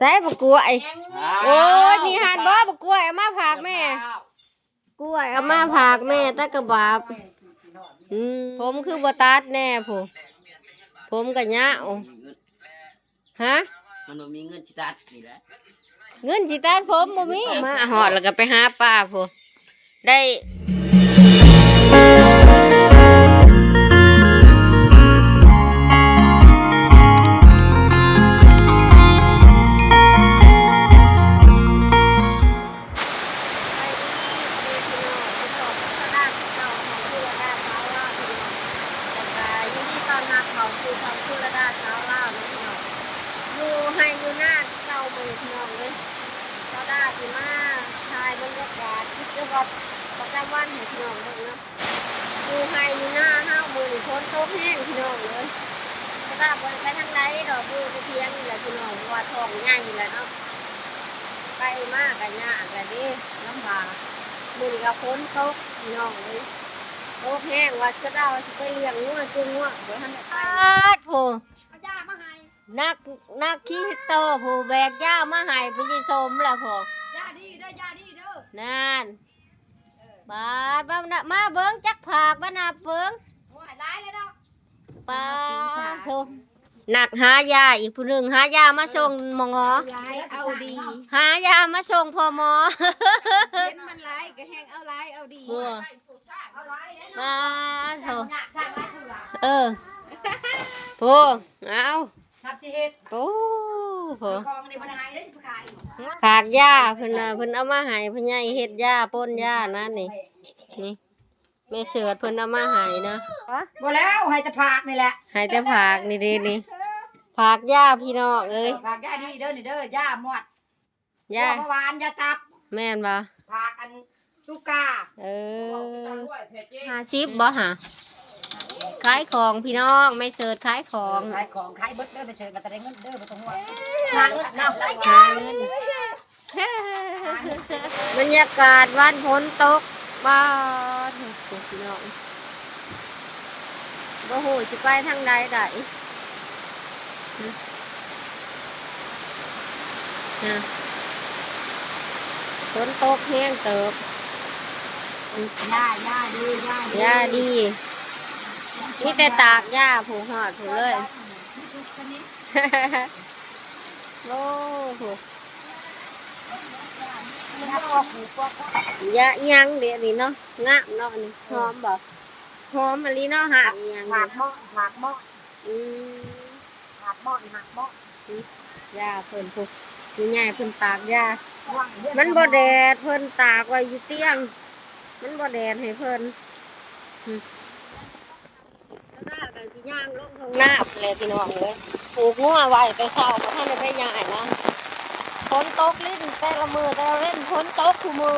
ส่บกกล้วยโอ้ยนี่หันบ่บกกล้วยเอามาผากแม่กล้วยเอามาผากแม่ตะกะบาบผมคือบ่ตัดแน่ผู้ผมกะยาวฮะมันบ่มีเงินสิตัดนี่แหละเงินสิตัดผมบ่มีมาหอดแล้วก็ไปหาป้าผู้ได้ให้อยู่หน้าเก่ามือพี่น้องเลยก็ได้ที่มาถ่ายบรรยากาศที่จังหวัดประจำวันให้พี่น้องเบิ่งเนาะอยู่ให้อยู่หน้าห้ามือนี่พ้นโต๊ะแห้งพี่น้องเลยก็ได้บริไปทางใดดอกดูจะเทียงนี่แหละพี่น้องว่าทองใหญ่นี่แหละเนาะใกล้มากกันยากกันดิลำบากมือนี่ก็พ้นโต๊ะพี่น้องเลยโต๊ะแห้งว่าก็ได้ไปเลี้ยงงัวจุงงัวเดี๋ยวท่านไปโผนักขี้โตผู้แบกย่ามาให้พี่ยิสมแหละพ่อย่าดีเด้อย่าดีเด้อนั่นบาดมาเบิ้งจักผักบ้านาเบิ้งปาโธหนักหายาอีกผู้หนึ่งหายามาส่งหมอเอาดีหายามาส่งพอหมอเห็นมันไล่ก็แห้งเอาไล่เอาดีมาโธผู้เอาโอ้โหขากหญ้าเพิ่นเอามาให้เพิ่นใหญ่เฮ็ดหญ้าป้นหญ้านั่นนี่แม่เสือเพิ่นเอามาให้นะบ่แล้วให้จะผักนี่แหละให้แต่ผักนี่นี่ผักหญ้าพี่น้องเอ้ยผักหญ้าดีเด้อนี่เด้อย่าหมดหญ้าเมื่อวานอย่าจับแม่นบ่ผักอันตุกา50บ่ฮะขายของพี่น้องไม่เสิร์ชขายของขายเบิดเด้อไปเสิร์ชมาแต่ได้เงินเด้อบ่ต้องห่วงหาเงินบรรยากาศวันฝนตกบ้านพี่น้องบ่ฮู้สิไปทางใดได้ฝนตกแห้งเติบย่าดีมีแต่ตากหญ้าผูหอดผูเลยโอ้โหยายังเดี๋ยวนี้เนาะงามเนาะนี่หอมบ่หอมมะลิเนาะหักยังหักหม้อหักหม้อยาเพิ่นผูอยู่ใหญ่เพิ่นตากยามันบ่แดดเพิ่นตากไว้อยู่เตียงมันบ่แดดให้เพิ่นหน้ากันสิย่างลงทางหน้าเลยพี่น้องเลยปลูกงัวไว้ไปเศร้าเพราะท่านได้ไปย่ายนะฝนตกลิ้นแต่ละมือแต่ละเล่นฝนตกคู่มือ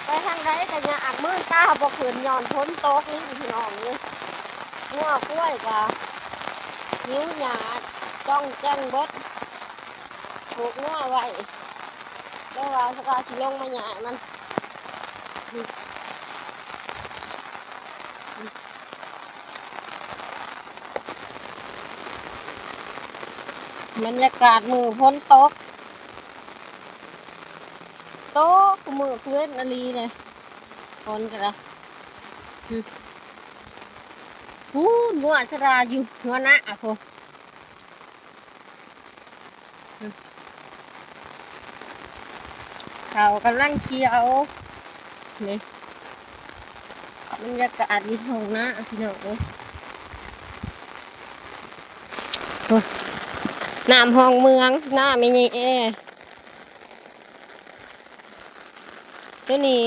ไปทางใดแต่ยากมือตาบ่ขืนย้อนฝนตกลิ้นพี่น้องเลยงัวกล้วยกับนิ้วหยาจ้องแจ้งเบิดปลูกงัวไว้เดี๋ยวว่าสกาสิลงมาย่ายมันบรรยากาศมือพ้นตกมือเพื่อนอลีเลยคนกันละหูงัวชราอยู่หัวหน้าอ่ะพอเขากำลังเคี้ยวนี่บรรยากาศดีทงนะพี่น้องเอ้ยน้ำห้องเมืองหน้าไม่ใหญ่ตัวนี้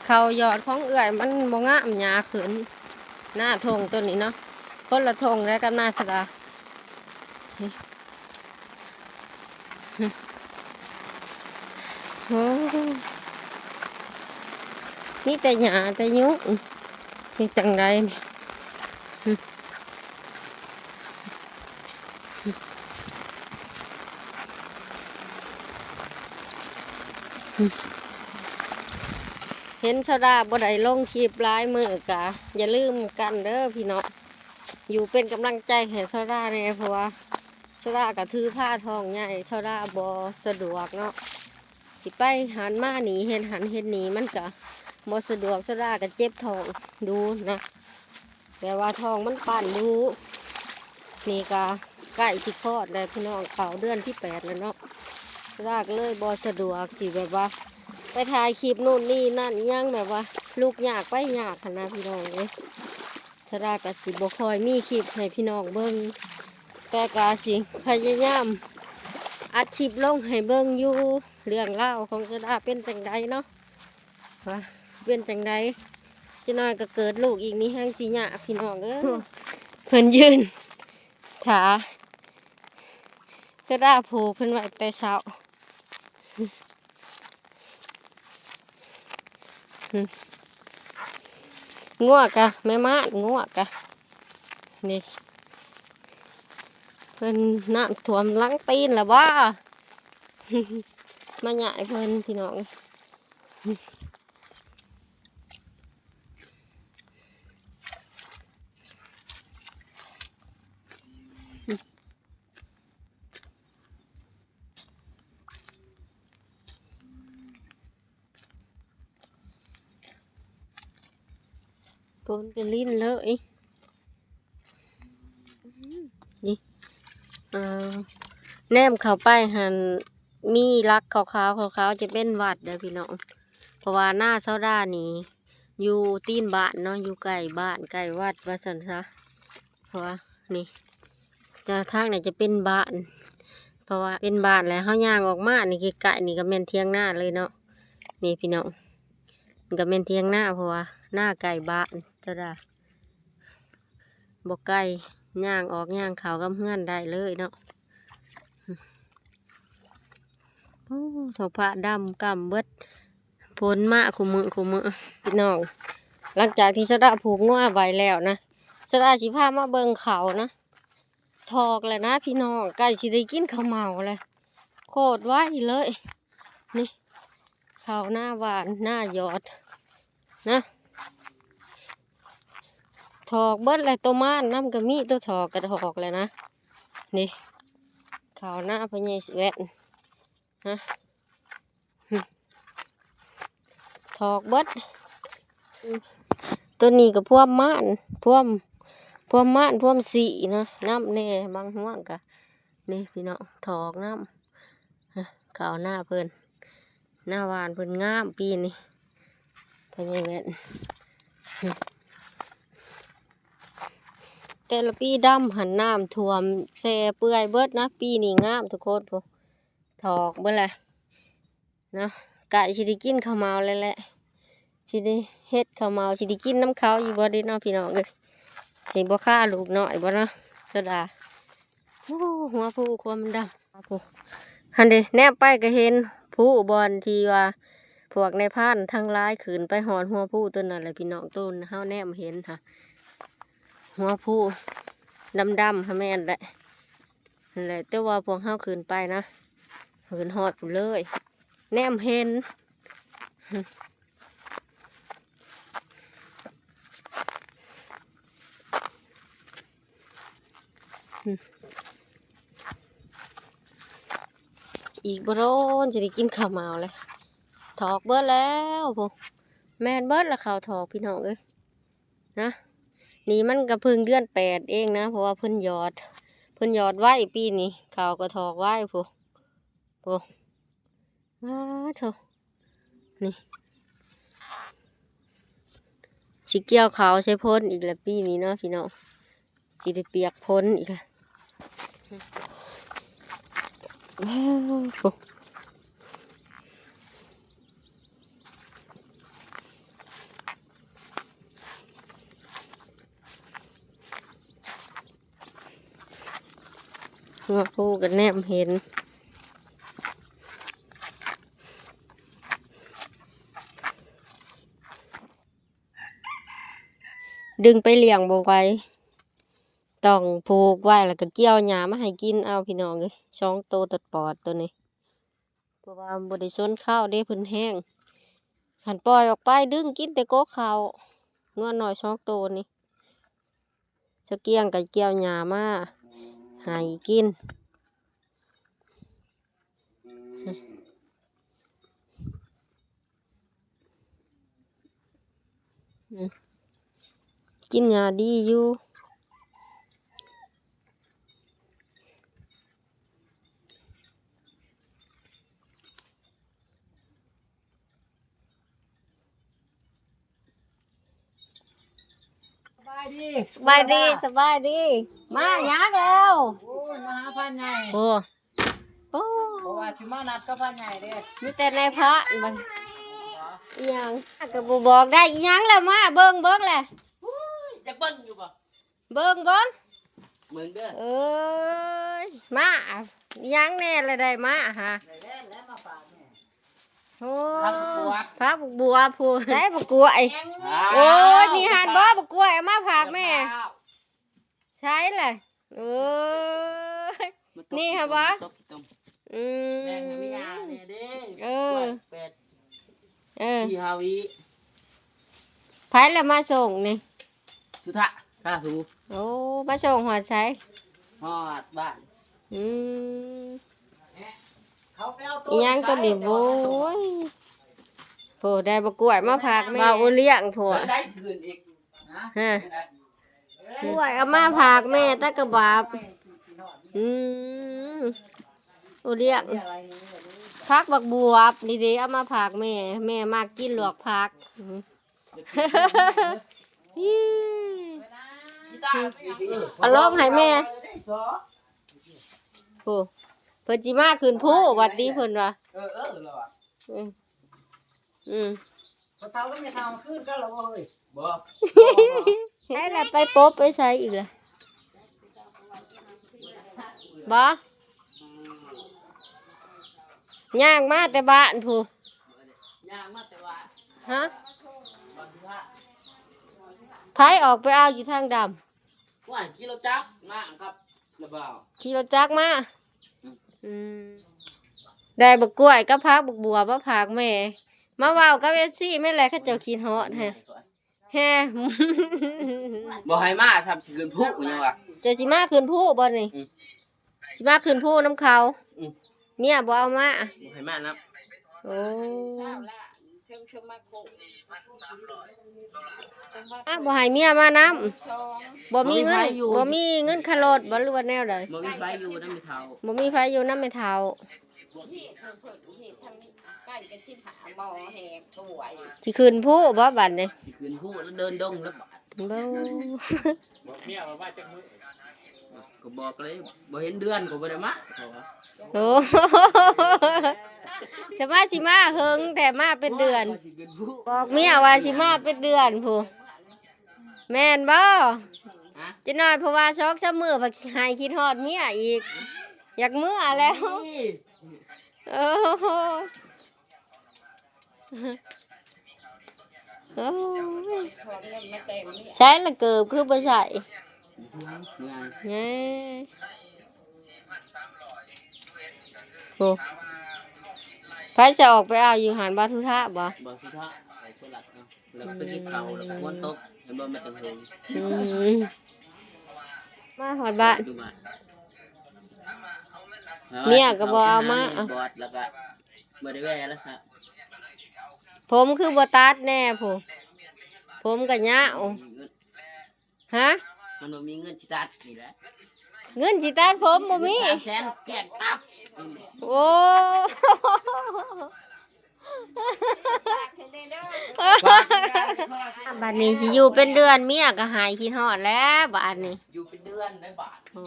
เขาหยอดของเอื่อยมันมองะมันหยาขืนหน้าทงตัวนี้เนาะคนละทงแล้วกับหน้าสดานี่แต่หยาแต่ยุกนี่จังไรเห็นชาวดาบ่ได้ลงคลิปหลายมือกะอย่าลืมกันเด้อพี่น้องอยู่เป็นกำลังใจให้ชาวดาเนี่ยเพราะว่า ชราก็ถือผ้าทองใหญ่ชราบ่สะดวกเนาะสิไปหันมาหนีเห็นหันเห็นหนีมันก็บ่สะดวกชราก็เจ็บท้องดูนะแต่ว่าท้องมันปั่นดูนี่ก็ใกล้ที่คลอดแล้วพี่น้องเขาเดือนที่8แล้วเนาะชราก็เลยบ่สะดวกสิแบบว่าไปถ่ายคลิปนู่นนี่นั่นอิหยังแบบว่าลูกยากไปยากขนาดพี่น้องเลยชราก็สิบ่ค่อยมีคลิปให้พี่น้องเบิ่งแต่ก็สิพยายามอัดคลิปลงให้เบิ่งอยู่เรื่องเล่าวของชราเป็นจังใดเนาะว่าเป็นจังใดจะน้อยก็เกิดลูกอีกนี่แห้งสิยากพี่น้องเอ้ยเพิ่นยืนถาชราผูกเพิ่นไว้แต่เช้างัวกะแม่ม้านงัวกะนี่เพิ่นน้ำท่วมหลังตีนแล้วว่า มาใหญ่เพิ่นพี่น้องปนกันลิ้นเลยนี่แนมเข้าไปหันมีรักขาวๆจะเป็นหวัดเด้อพี่น้องเพราะว่าหน้าเซาด้านี่อยู่ตีนบ้านเนาะอยู่ใกล้บ้านใกล้วัดว่าซั่นซะเพราะว่านี่จะทางไหนจะเป็นบ้านเพราะว่าเป็นบ้านแล้วเฮาย่างออกมานี่ไกลๆนี่ก็แม่นเทียงหน้าเลยเนาะนี่พี่น้องมันก็แม่นเทียงหน้าเพราะว่าหน้าไกลบ้านเจ้าด้าบ่ไกลย่างออกย่างเขากับเฮือนได้เลยเนาะโอ้ทอผ้าดำกำเบิดผลมะขุมือพี่น้องหลังจากที่ชะดาผูกงัวไว้แล้วนะชะดาสิพามาเบิ่งเขานะถอกเลยนะพี่น้องใกล้สิได้กินข้าวเมาเลยโคตรไว้เลยนี่ข้าวหน้าหวานหน้ายอดนะถอกเบิดเลยตัวม่านน้ำกระมีตัวถอกกระถอกเลยนะนี่ข้าวหน้าพญายแสวนนะถอกเบิดตัวนี้กับพวกม่านพวกสีนะน้ำแน่บางห่วงกะนี่พี่น้องถอกน้ำข้าวหน้าเพิ่นหน้าหวานเพิ่นงามปีนี้พญายแสวนแต่ละปีดำหันน้ำท่วมแซ่เปื่อยเบิดนะปีนี้งามทุกคนพวกถอกเบิดเลยนะไก่สิได้กินข้าวเมาเลยแหละสิได้เฮ็ดข้าวเมาสิได้กินน้ำเขาอยู่บ่ได้เนาะพี่น้องเอ้ยสิบ่ฆ่าลูกน้อยบ่เนาะสดาโอ้หัวผู้ความมันดำผู้หันเด้แนบไปก็เห็นผู้บอลที่ว่าพวกในพานทั้งหลายขืนไปหอนหัวผู้ตัวนั้นแหละพี่น้องต้นเฮาแนมเห็นค่ะหัวผู้ดำค่ะแม่นแหละนั่นแหละแต่ว่าพวกเฮาขืนไปนะขืนหอดผู้เลยแนมเห็นอีกบโรนจะได้กินข้าวเมาเลยถอกเบิดแล้วพวกแม่นเบิดละข้าวถอกพี่น้องเอ้ยนะนี่มันก็เพิ่งเดือน8เองนะเพราะว่าเพิ่นหยอดไว้ปีนี้ข้าวก็ถอกไว้พวกว้าเถอะนี่สิเกี่ยวเขาใช้พ้นอีกแล้วปีนี้เนาะพี่น้องสิได้เปียกพ้นอีกแล้วว้าวหัวผู้กันแนมเห็นดึงไปเลี้ยงบ่ไหว้ต้องผูกไว้แล้วก็เกี่ยวหญ้ามาให้กินเอาพี่น้องเลย2 ตัวตัดปอดตัวนี้เพราะว่าบ่ได้สนข้าวเด้เพิ่นแห้งขันปล่อยออกไปดึงกินแต่โกข้าวงัวน้อย2 ตัวนี่จะเกี่ยงกับเกี่ยวหญ้ามาให้กิน กินยาดีอยู่สบายดี สบายดีสบายดีมาหยังแล้ว โอ้ยมาหาพันใหญ่ โอ้โอ้ เพราะว่าสิมานัดกับพันใหญ่เด้อ มีแต่ในพระมันอีหยังก็บ่บอกได้อีหยังแล้วมาเบิ่งแหละ จะเบิ้งอยู่ป่ะ เบิ่ง มึงเด้อ เอ้ยมาอีหยังแน่เลยได้มาฮะ ได้แล้วมาฝากแม่ โอ้ ทำประกวด พระบักบัวผู้ได้บักกล้วยโอ้ยนี่หันบ่บักกล้วยเอามาฝากแม่ใช่เลยโอ้ย นี่ฮะวะ อื แม่งมี ม งานเนี่ยเด้ เออ เป็ด เออ ที่ฮาวิ ไผแล้วมาส่งนี่ สุธะข้าถู โอ้มาส่งหอดใช้ ฮอดบ้าน อืม เขาไปเอา อีหยังตัวนี้โว้ยโผได้บักกล้วยมาฝากแม่มาโอเลี้ยงผัว เออได้คืนอีก นะ ฮะกล้วยเอามาฝากแม่ตะกะบาบอืมโอเลี้ยง อะไรนี่ พักบักบวบดีๆเอามาฝากแม่แม่มากกินหลวกพักอืม ฮิ กีตาร์ไม่เอา เอาลองให้แม่โอ้เพิ่นจิมาขึ้นผู้หวัดดีเพิ่นว่า เออเหรอ อืมอืม พอเท่าก็ไม่เท่าขึ้นก็แล้วเว้ย บ่ ให้ละไปโป๊บไปใส่อีกเลยบ่ย่างมาแต่บ้านผู้ ย่างมาแต่ว่า ฮะ บางทีว่า ไผออกไปเอาอยู่ทางดำ ว่ากิโลจักรมาครับระเบา ขี่รถจักรมาอืมได้บักกล้วยก็พักบักบัวมาฝากแม่มาเว้ากับเอฟซีแม่นแหละเขาเจ้าคิดฮอดแฮะแฮ บ่ให้มาทำสิเกินผู้ยังวะ เจ้าสิมาขึ้นผู้บ่นี่ อืม สิมาขึ้นผู้น้ำเขา อืม เมียบ่เอามา บ่ให้มานับ โอ้บ่ให้เมียมานำบ่มีเงินบ่มีเงินคารถบ่หรือว่าแนวใด บ่มีไฟอยู่นำไม่เท่า บ่มีไผอยู่นำแม่เฒ่า ใกล้กันชิมหาหมอแหกช่วย สิขึ้นผู้บ่บัดนี้ สิคืนผู้แล้วเดินดงแล้วบาด บ่ บอกเมียว่าจักมือ ก็บอกเลยบ่เห็นเดือนก็บ่ได้มาเขาว่า โอ้จะมาสิมาเฮิงแต่มาเป็นเดือน ว่าสิคืนผู้ บอกเมียว่าสิมาเป็นเดือนผู้แม่นบ่ ฮะ จะน้อยเพราะว่า2-3มื้อพอหายคิดฮอดเมียอีก อยากมื้อแล้ว นี่ โอ้โหโอ้ย ถอนเงินมาเต็มนี่ ใช้ละเกิบคือบ่ใส่ ไง แหน่โอ้ไผจะออกไปเอาอยู่หันบาทุทะบ่ บ่สุดท้ายไปคนหลักเนาะแล้วก็ไปกินข้าวแล้วก็วนตกเห็นบ่มาตั้งเฮง อืมมาหอดบ้าน ดูบ้าน เมียก็บ่เอามา บอดแล้วก็บ่ได้แว่แล้วซะ ผมคือบ่ตัดแน่ผมก็ยาวฮะ มันบ่มีเงินสิตัดนี่แหละ เงินสิตัดผมบ่มี 300,000แก่ตับ โอ้ บัดนี้สิอยู่เป็นเดือนเมียก็หายคิดฮอดแล้วบัดนี้ อยู่เป็นเดือนได้บาท โอ้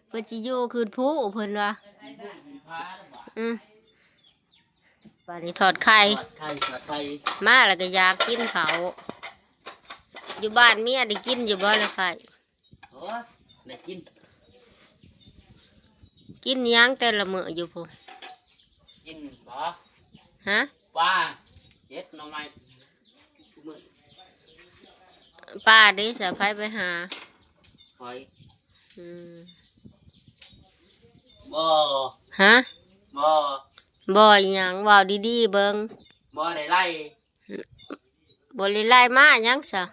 เพิ่นสิอยู่คืนผู้เพิ่นว่า พาได้บาท อืมบัดนี้ถอดไข่ ทอดไข่ทอดไข่ มาแล้วก็อยากกินเขาวอยู่บ้านเมียได้กินอยู่บ่ล่ะไข่ โอ้ยได้กิน กินหยังแต่ละมื้ออยู่พุ่น กินบ่ ฮะ ปลาเจ็ดหน่อไม้ทุกมื้อ ป้าเด้สะไผไปหา หอย อืม บ่ ฮะ บ่ บ่อีหยังเว้าดีๆเบิ่ง บ่ได้ไล่ บ่ได้ไล่มาหยังซะ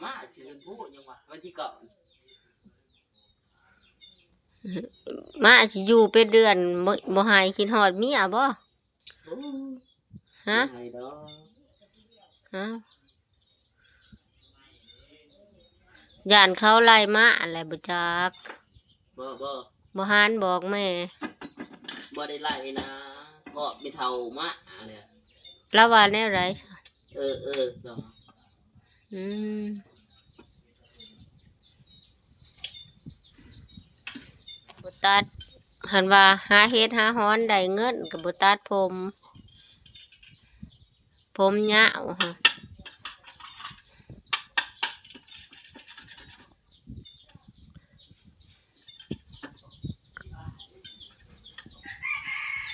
มาสิเงินผู้ยังวะวันที่เก่า อ มาสิอยู่เป็นเดือนบ่หายคิดฮอดเมียบ่ โอ้ ฮะ ไม่ดอก ฮะย่านเขาไล่มาอะไรบ่จัก บ่ บ่หานบอกแม่ บ่ได้ไล่นะก็ไปเท่ามาเนี่ย แล้วว่าแนวไร เออจ้ะ อืมบ่ตัดหันว่าหาเฮ็ดหาฮ้อนได้เงินก็บ่ตัดผมยาวฮะ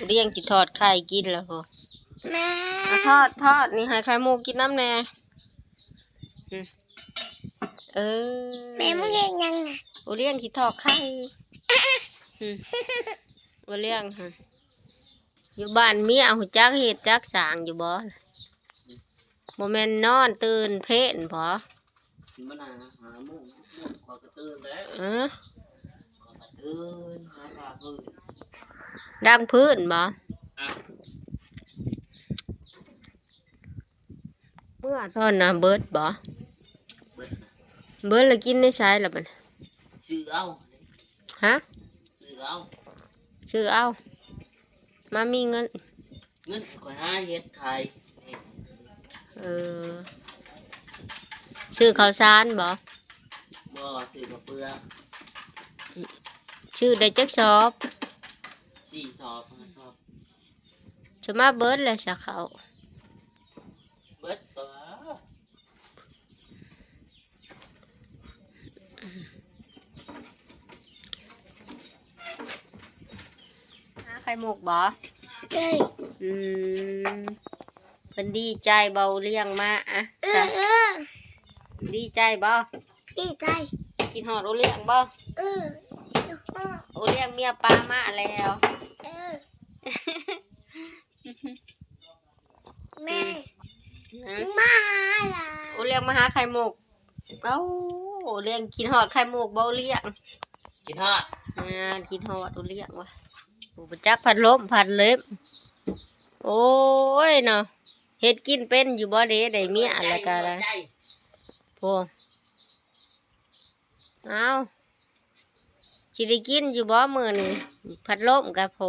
เลี้ยงกินทอดไข่กินแล้วพอแม่ทอดนี่ให้ไข่หมูกินน้ำแน่อืมแม่มึงเลี้ยงยังไงโอเลี้ยงกินทอดไข่อืมโอเลี้ยงฮะอยู่บ้านเมียหูจักเฮ็ดจักสร้างอยู่บ่บ่แม่นนอนตื่นเพลนพอ มันน่ะหาหมูขอกระตื้นแล้ว เออ ขอกระตื้นหาปลาพื้น ดังพื้นบ่ อ่ะ เมื่อตอนน่ะเบิดบ่ เบิด เบิดแล้วกินได้ใช้แล้วบัด ซื้อเอา ฮะ ซื้อเอา ซื้อเอามามีเงิน เงินข่อยหาเฮ็ดขาย เออซื้อข้าวสารบ่ บ่ซื้อกระเปื้อ ซื้อได้จักสอบ 4 สอบ5 สอบ จะมาเบิดแล้วสักเขา เบิดตัว หาไข่มุกบ่อืมเพิ่นดีใจเบาเลี้ยงมาอะซะดีใจบ่ดีใจกินฮอดโอเลี้ยงบ่โอเลี้ยงเมียปลามาแล้วแม่มาล่ะโอเลี้ยงมาหาไข่มุกเอ้าโอเลี้ยงกินฮอดไข่มุกบ่เลี้ยง กินฮอด กินฮอดโอเลี้ยงวะโอ้จักพัดลมพัดเล็บโอ้ยเนาะเฮ็ดกินเป็นอยู่บ่เด้ได้เมียอะไรก็ได้โอ้เอาสิได้กินอยู่บ่มื้อนี้พัดลมกับโพ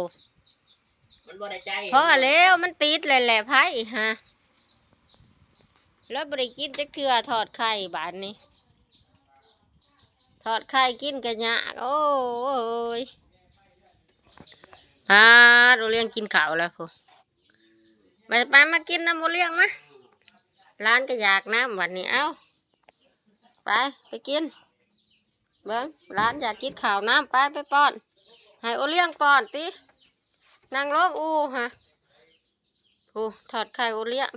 มันบ่ได้ใจ พอแล้วมันติดแหละไผฮะแล้วบ่ได้กินจักเทื่อทอดไข่บาดนี้ทอดไข่กินก็ยากโอ้ยโอเลี้ยงกินข้าวแล้วพูไปมากินน้ำโอเลี้ยงมาร้านก็อยากน้ำวันนี้เอ้าไปกินเบิ้งร้านอยากกินข้าวน้ำไปป้อนให้โอเลี้ยงป้อนตินั่งลงฮะผู้ทอดไข่โอเลี้ยง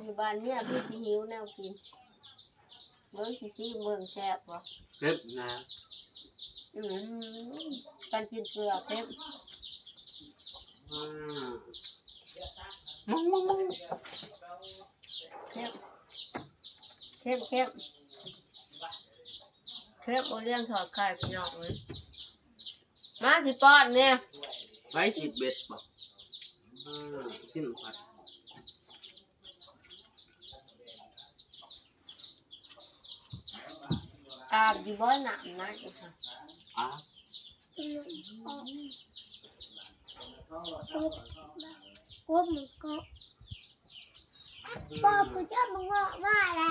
อยู่บ้านเนี่ยพี่สิหิวแนวกินเบิ้งสิเบิ้งแซ่บบ่ เฮ็ดนะ การกินเกลือเค็ม อ่า มึงเข้มโอเลี้ยงถอดไข่พี่น้องเลยมาสิป้อนเนี่ย ไว้10 เบ็ดบ่กินผัด อาบอยู่บ่หนักนะอีกค่ะ อ่ะ กูมึงก็ป้อกูจะมึงงอมาแหละ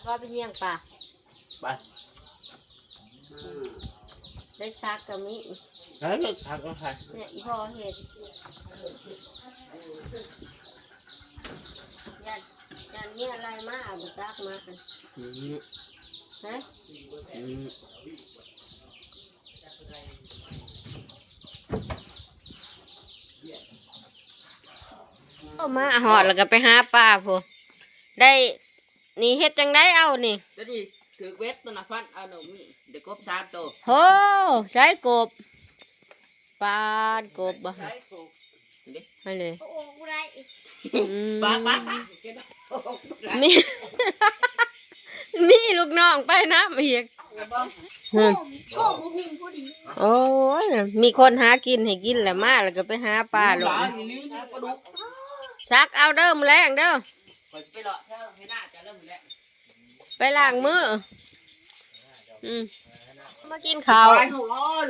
ว่าเป็นยังป่ะ ไป ได้ซักกับมิ แล้วก็ทักก็ใคร เนี่ยอีพ่อเห็ดยันเนี่ยอะไรมาเอาไปซักมากัน อืม ฮะ อืม เอามาหอดแล้วก็ไปหาปลาพวกได้นี่เฮ็ดจังได้เอานี่ เดี๋ยวนี้ถือเวทตัวนะพันเอาหนูมีเดี๋ยวกบ3 ตัว โหใช้กบปลากบบ่ฮะ ใช้กบเด็ก ให้เลย โอ้กูได้ ฮ ป้าป้าป้า มี มีลูกน้องไปน้ำอีกโอ้ยมีคนหากินให้กินแหละมาแล้วก็ไปหาปลาลงซักเอาเด้อมอแรงเด้อ ไปหลอดแค่ให้หน้าจะเริ่มแล้ว ไปล้างมือมากินข้าว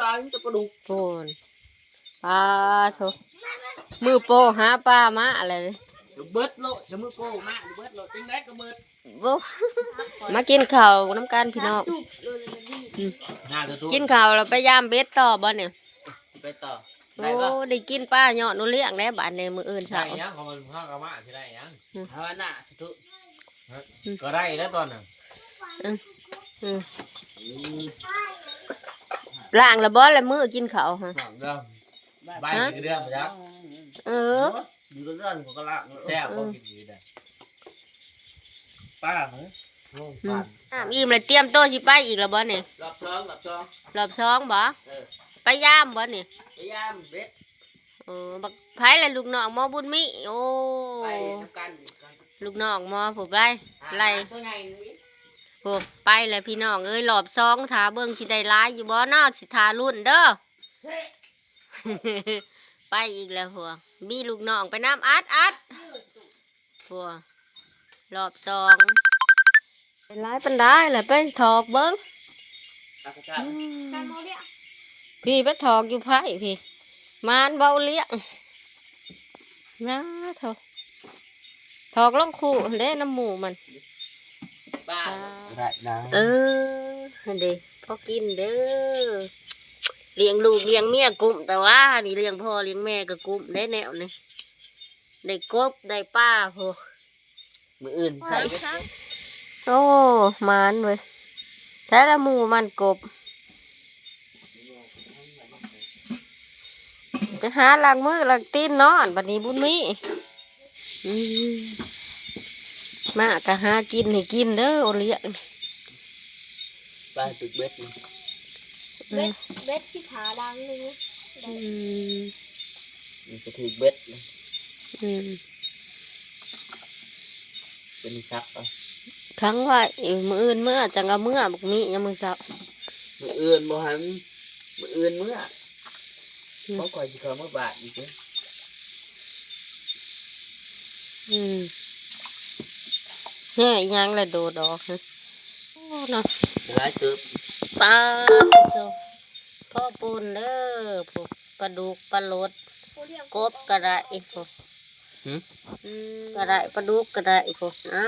ร้อยจะกระดูก โพนปลาโถมือโปหาปลามาอะไรเลย เบิดโลจะมือโป้มากเบิดโลจริงได้ก็เบิด โว้มากินข้าวน้ำกันพี่น้อง หน้าตัวตู้ กินข้าวแล้วไปยามเบ็ดต่อบ่เนี่ย ไปต่อ โอ้ได้กินปลาเนาะนูเลี้ยงได้บ้านในมืออื่น ใช่ เช้า ยังของมันข้าวกระมาใช่ได้ยัง ฮาวาน่าสตุ ก็ได้แล้วตอนน่ะ ล้างแล้วบ่แล้วมือกินข้าวฮะ หอมเรื่องใบกินเรื่องไปแล้ว เออ อยู่กับเรื่องของกระละ แซ่บก็กินดีได้ป้าเหรอโง่ปัน อิ่มเลยเตรียมโต๊ะสิไปอีกแล้วบ่เนี่ย รอบสองรอบสอง รอบสองบ่ ไปยามบ่เนี่ย พยายามเบ็ด บักไผและลูกน้องหมอบุญมิโอ้ ไปกัน ลูกน้องหมอผูกไล่ ตัวใหญ่นี้ ผูกไปแล้วพี่น้องเอ้ยรอบสองถาเบิ่งสิได้หลายอยู่บ่เนาะสิทารุ่นเด้อ ไปอีกแล้วหัวมีลูกน้องไปน้ำอัดหัวรอบสองเป็นไรเป็นได้แหละไปถอกเบิ้ง อาคา พี่ไปถอกอยู่ไผ่พี่มานเบาเลี้ยงนะถอกลงคู่เด้น้ำหมูมัน ป้าได้นะ เด็กพอกินเด้อเลี้ยงลูกเลี้ยงเมียกุ้มแต่ว่านี่เลี้ยงพ่อเลี้ยงแม่ก็กุ้มได้แนวนี่ได้กบได้ป้าพอ มืออื่นใส่เบ็ด โอ้มานเว้ยใช้ละหมูมันกบไปหาล้างมือล้างตีนนอนบัดนี้บุญมีมากะหากินให้กินเด้อโอเลี้ยง ป้าตึกเบ็ด เบ็ด เบ็ดที่ผาดังเลย มันจะถือเบ็ด เป็นซักอ่ะ ครั้งว่ามืออื่นเมื่อจังเอาเมื่อบักมียังมือเสา มืออื่นบ่หันมืออื่นเมื่อเขาคอยจะเขาเมื่อบาทอีก เนี่ยยังละโดดออกนะโอ้เนาะ ร้ายเกือบ ปลาพ่อปูนเด้อพวกปลาดุกปลาลดกบก็ได้พวกก็ได้ปลาดุกก็ได้พวกเอ้า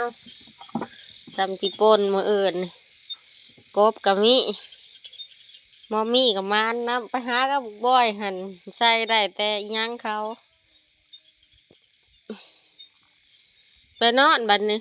ซัมติปนมืออื่นกบกับมีมอมี่กับมันนะไปหากับบ่อยหันใส่ได้แต่ยังเขาไปนอนบัดนี้